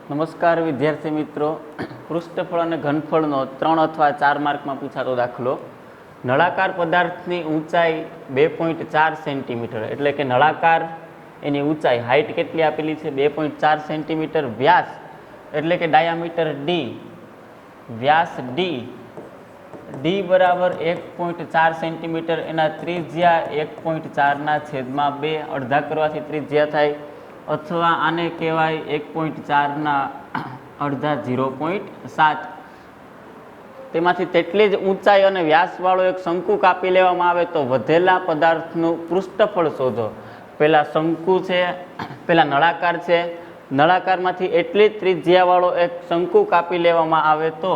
નમસ્કાર વિદ્યાર્થી મિત્રો, પૃષ્ઠફળ અને ઘનફળનો 3 અથવા 4 માર્કમાં પૂછાતો દાખલો. નળાકાર પદાર્થની ઊંચાઈ 2.4 સેન્ટીમીટર, એટલે કે નળાકાર એની ઊંચાઈ હાઇટ કેટલી આપેલી છે 2.4 સેન્ટીમીટર, વ્યાસ એટલે કે ડાયામીટર ડી, વ્યાસ ડી બરાબર 1.4 સેન્ટીમીટર, એના ત્રિજ્યા 1.4/2, અડધા કરવાથી ત્રિજ્યા થાય, અથવા આને કહેવાય 1.4 અડધા 0.7. તેમાંથી તેટલી જ ઊંચાઈ અને વ્યાસવાળો એક શંકુ કાપી લેવામાં આવે તો વધેલા પદાર્થનું પૃષ્ઠફળ શોધો. પહેલાં શંકુ છે, પહેલાં નળાકાર છે, નળાકારમાંથી એટલી જ ત્રિજ્યાવાળો એક શંકુ કાપી લેવામાં આવે તો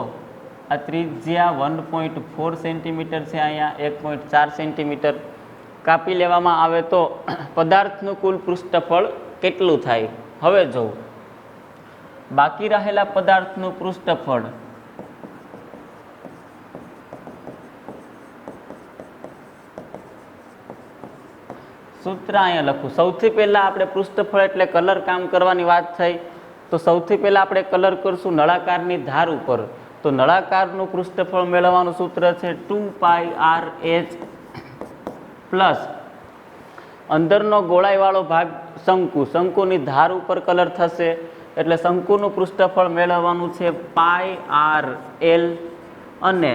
આ ત્રિજ્યા 1.4 સેન્ટીમીટર છે, અહીંયા 1.4 સેન્ટીમીટર કાપી લેવામાં આવે તો પદાર્થનું કુલ પૃષ્ઠફળ કેટલું થાય. હવે જોઉં બાકી રહેલા પદાર્થનું પૃષ્ઠફળ સૂત્ર અહીંયા લખું. સૌથી પહેલાં આપણે પૃષ્ઠફળ એટલે કલર કામ કરવાની વાત થઈ, તો સૌથી પહેલાં આપણે કલર કરશું નળાકારની ધાર ઉપર. તો નળાકારનું પૃષ્ઠફળ મેળવવાનું સૂત્ર છે 2πrh પ્લસ અંદરનો ગોળાઈવાળો ભાગ શંકુ, શંકુની ધાર ઉપર કલર થશે એટલે શંકુનું પૃષ્ઠફળ મેળવવાનું છે πrl, અને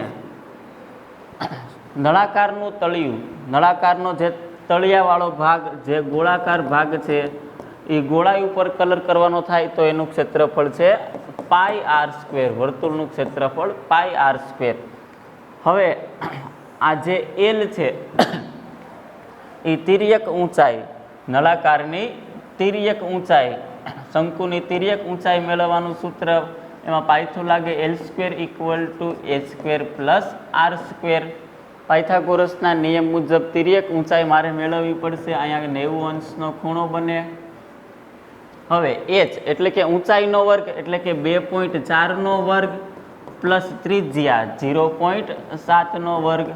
નળાકારનું તળિયું, નળાકારનો જે તળિયાવાળો ભાગ, જે ગોળાકાર ભાગ છે એ ગોળાઈ ઉપર કલર કરવાનો થાય તો એનું ક્ષેત્રફળ છે πr², વર્તુળનું ક્ષેત્રફળ πr². હવે આ જે એલ છે એ તિર્યક ઊંચાઈ, નળાકારની તિર્યક ઊંચાઈ, શંકુની તિર્યક ઊંચાઈ મેળવવાનું સૂત્ર, એમાં પાયથું લાગે L² = h² + r². પાયથાગોરસના નિયમ મુજબ તિર્યક ઊંચાઈ મારે મેળવવી પડશે. અહીંયા 90 અંશનો ખૂણો બને. હવે h એટલે કે ઊંચાઈનો વર્ગ, એટલે કે 2.4 વર્ગ પ્લસ ત્રિજ્યા 0.7 વર્ગ,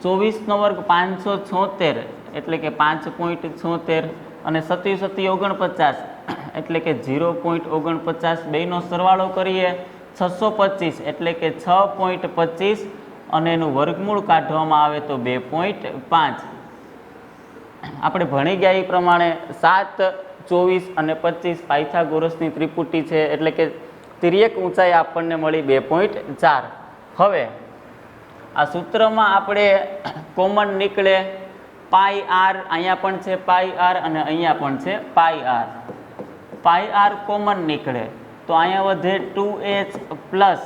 24 વર્ગ 576 એટલે કે 5.76, અને 7 49 એટલે કે 0.49, બેનો સરવાળો કરીએ 625 એટલે કે 6.25, અને એનું વર્ગમૂળ કાઢવામાં આવે તો 2.5. આપણે ભણી ગયા એ પ્રમાણે 7, 24 અને 25 પાયથાગોરસની ત્રિપુટી છે, એટલે કે તિર્યક ઊંચાઈ આપણને મળી 2.4. હવે આ સૂત્રમાં આપણે કોમન નીકળે πr, અહીંયા પણ છે πr અને અહીંયા પણ છે πr. πr કોમન નીકળે તો અહીંયા વધે 2h પ્લસ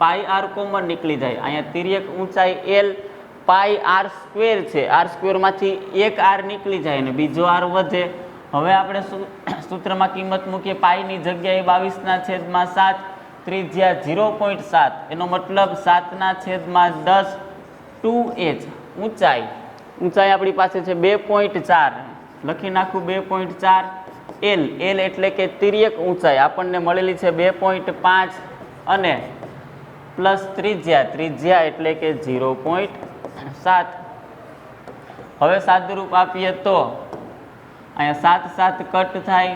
πr કોમન નીકળી જાય. અહીંયા તિર્યક ઊંચાઈ l πr² છે, r² માંથી એક r નીકળી જાય અને બીજો r વધે. હવે આપણે સૂત્રમાં કિંમત મૂકીએ, પાઈની જગ્યાએ 22/7, ત્રિજ્યા 0.7, એનો મતલબ 7/10, 2h ઊંચાઈ આપણી પાસે છે 2.4, લખી નાખું 2.4. l એટલે કે તિર્યક ઊંચાઈ આપણને મળેલી છે 2.5, અને પ્લસ ત્રિજ્યા એટલે કે 0.7. હવે સાદુરૂપ આપીએ તો અહીંયા 7 કટ થાય,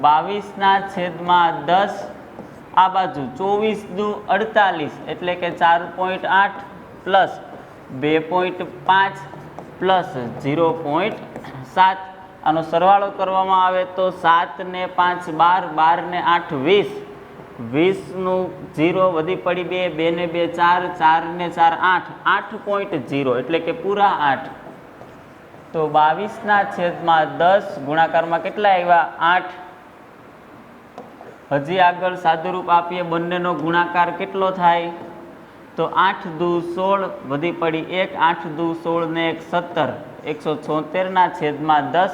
22/10, આ બાજુ 24 × 48 એટલે કે 4.8 પ્લસ 2.5 પ્લસ 0.7. આનો સરવાળો કરવામાં આવે તો 7 ને 5 12, 12 ને 8 20, 20નું 0 વધી પડી 2, 2 ને 2 4, 4 ને 4 8, 8.0 એટલે કે પૂરા 8. તો 22/10 ગુણાકારમાં કેટલા આવ્યા 8. હજી આગળ સાદુરૂપ આપીએ, બંનેનો ગુણાકાર કેટલો થાય તો 8 દુ 16 વધી પડી 1, 8 દુ 16 ને 1 17, 176/10,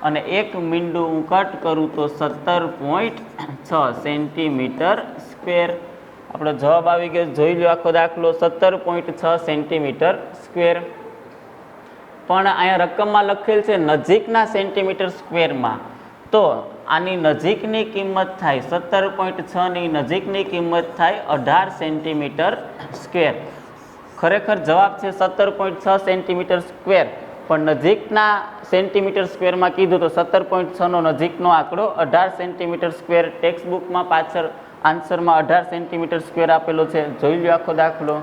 અને એક મીંડું હું કટ કરું તો 17.6 સેન્ટીમીટર સ્ક્વેર. આપણો જવાબ આવી ગયો. જોઈ લો આખો દાખલો, 17.6 સેન્ટીમીટર સ્ક્વેર. પણ અહીંયા રકમમાં લખેલ છે નજીકના સેન્ટીમીટર સ્ક્વેરમાં, તો આની નજીકની કિંમત થાય 17.6 ની નજીકની કિંમત થાય 18 સેન્ટીમીટર સ્ક્વેર. ખરેખર જવાબ છે 17.6 સેન્ટીમીટર સ્ક્વેર. પણ નજીકના સેન્ટીમીટર સ્ક્વેરમાં કીધું તો 17.6નો નજીકનો આંકડો 18 સેન્ટીમીટર સ્ક્વેર. ટેક્સ્ટ બુકમાં પાછળ આન્સરમાં 18 સેન્ટીમીટર સ્ક્વેર આપેલો છે. જોઈ લો આખો દાખલો.